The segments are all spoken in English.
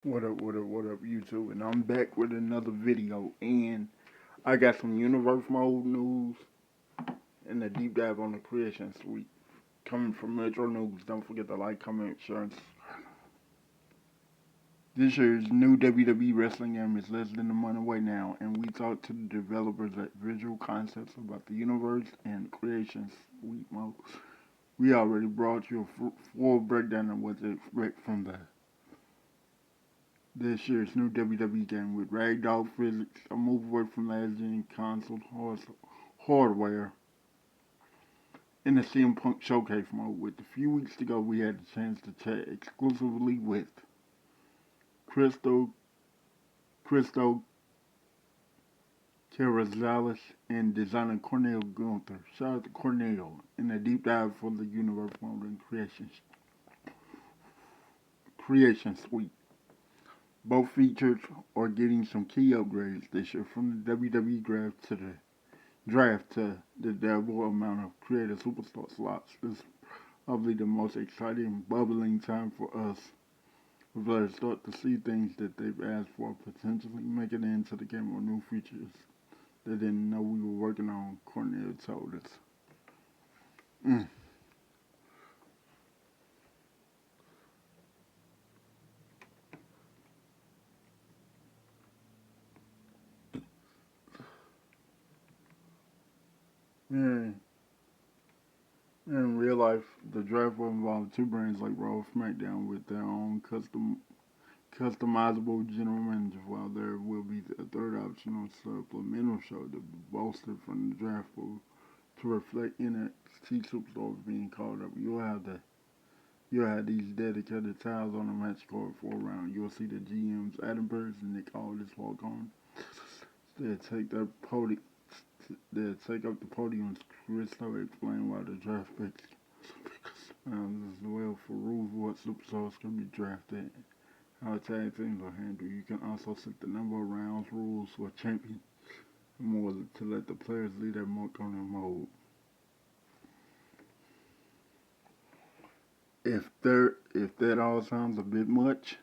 What up, YouTube? And I'm back with another video. And I got some universe mode news and a deep dive on the creation suite. Coming from Metro News. Don't forget to like, comment, share. This year's new WWE wrestling game is less than a month away now, and we talked to the developers at Visual Concepts about the universe and creation suite mode. We already brought you a full breakdown of what to expect from this year's new WWE game with ragdoll physics, a move away from last gen console hardware, in the CM Punk showcase mode. With a few weeks to go, we had a chance to chat exclusively with Crystal Cristo Carrizales and designer Cornel Gunther. Shout out to Cornel in a deep dive for the universe mode and creation suite. Both features are getting some key upgrades this year, from the WWE draft to the double amount of creative superstar slots. This is probably the most exciting, bubbling time for us. We're going to start to see things that they've asked for, potentially making it into the game, or new features they didn't know we were working on, Cornell told us. Yeah. In real life, the draft will involve two brands like Raw and SmackDown with their own customizable general manager, while there will be a third optional supplemental show to be bolstered from the draft pool to reflect NXT superstars being called up. You'll have these dedicated tiles on the match card for a round. You'll see the GMs Adam Pearce and Nick Aldis walk on. They'll take their podium. They'll take up the podium. Christo explain why the draft picks as well for rules what superstars can be drafted. How tag teams are handled. You can also set the number of rounds, rules for champion, and more to let the players leave their mark on their mode. If that all sounds a bit much,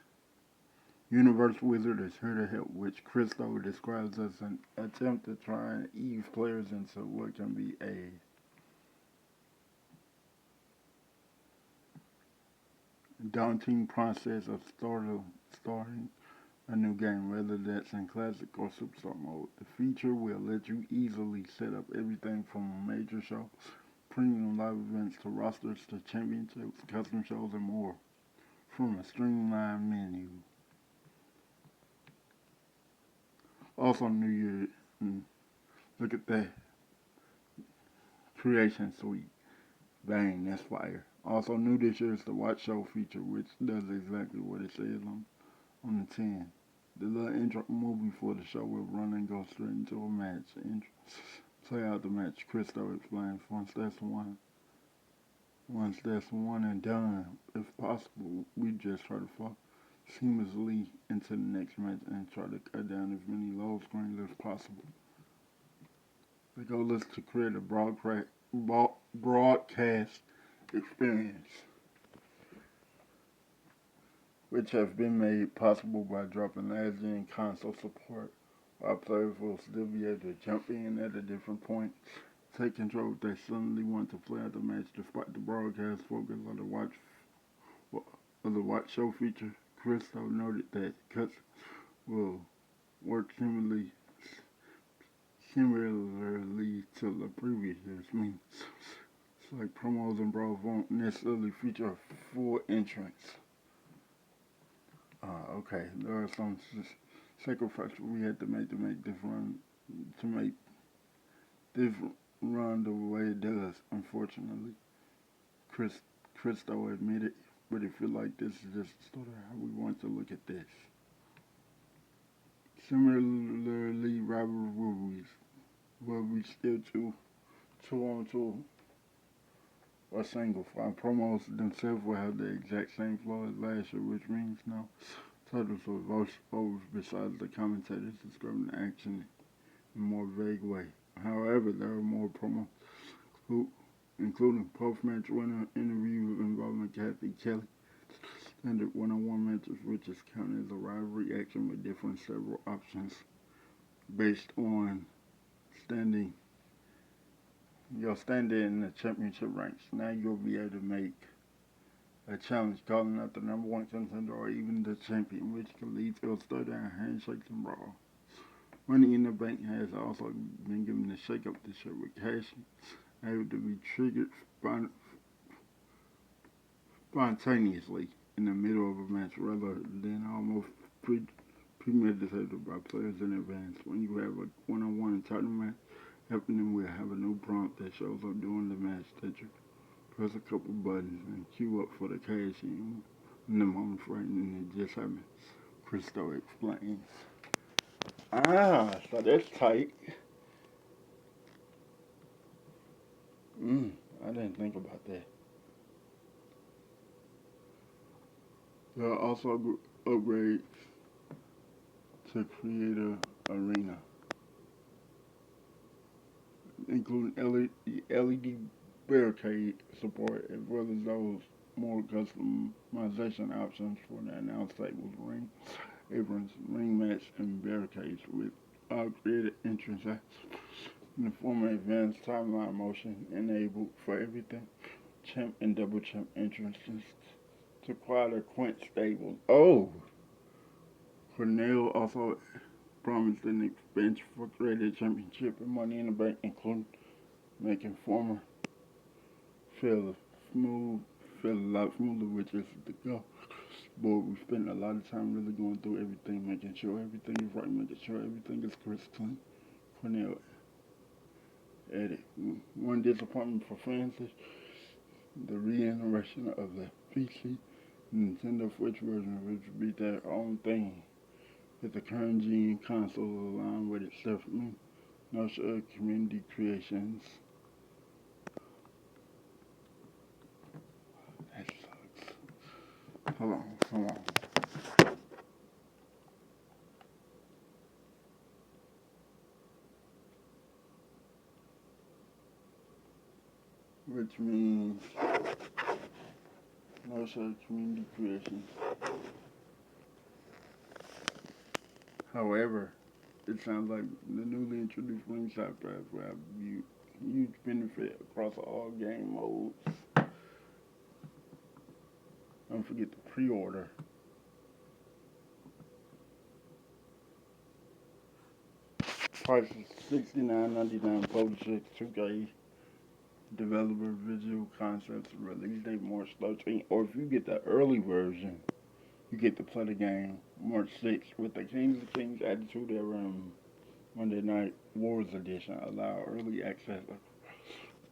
Universe Wizard is here to help, which Christo describes as an attempt to try and ease players into what can be a daunting process of starting a new game, whether that's in classic or superstar mode. The feature will let you easily set up everything from a major show, premium live events, to rosters, to championships, custom shows, and more from a streamlined menu. Also, New Year, look at that creation suite. Bang, that's fire. Also new this year is the Watch Show feature, which does exactly what it says on the 10. The little intro movie for the show will run and go straight into a match. Play out the match. Christo explains. Once that's one and done, if possible, we just try to fall seamlessly into the next match and try to cut down as many load screens as possible. The goal is to create a broadcast experience, which have been made possible by dropping last gen console support, while players will still be able to jump in at a different point, take control if they suddenly want to play out the match, despite the broadcast focus of the watch show feature. Christo noted that cuts will work similarly to the previous years. I mean, it's like promos and brawls won't necessarily feature a full entrance. Okay, there are some sacrifices we had to make this run to make this run the way it does. Unfortunately, Chris Christo admitted, but it feel like this is just sort of how we want to look at this. Similarly, rivalries will be still two on two or single. While promos themselves will have the exact same flow as last year, which means no titles or voiceovers besides the commentators describing the action in a more vague way. However, there are more promos, including post-match winner interviews involving Kathy Kelly, Standard one-on-one matches, which is counted as a rivalry action with different several options based on standing your standing in the championship ranks. Now you'll be able to make a challenge calling out the number one contender or even the champion, which can lead to a stare-down, handshakes, and brawl. Money in the Bank has also been given a shake-up this year with cash able to be triggered spontaneously in the middle of a match rather than almost premeditated by players in advance. When you have a one-on-one title match happening, we'll have a new prompt that shows up during the match that you press a couple buttons and queue up for the cash in when the moment's right, and it just happened. Christo explains. So that's tight. I didn't think about that. There are also upgrades to Creator Arena, including LED barricade support, as well as those more customization options for the announced tables, ring aprons, ring mats, and barricades with all created entrance in the form of advanced timeline motion enabled for everything champ and double champ entrances to quieter Quint stables. Cornell also promised an expansion for Creative Championship and Money in the Bank, including making former feel a lot smoother, which is the goal. But we spent a lot of time really going through everything, making sure everything is right, making sure everything is crystal. Cornell added. One disappointment for fans is the reiteration of the PC Nintendo Switch version, which would be their own thing. With the current gen console aligned with itself, no sure community creations. That sucks. Hold on. Which means no sure community creations. However, it sounds like the newly introduced ringside pass will have huge benefit across all game modes. Don't forget to pre-order. Price is $69.99. Publisher 2K. Developer Visual Concepts. Release date March 13th. Or if you get the early version, you get to play the game March 6th with the Kings of Kings Attitude Era Monday Night Wars Edition. Allow early access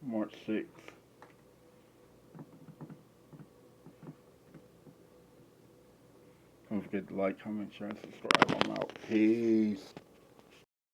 March 6th. Don't forget to like, comment, share, and subscribe. I'm out. Peace.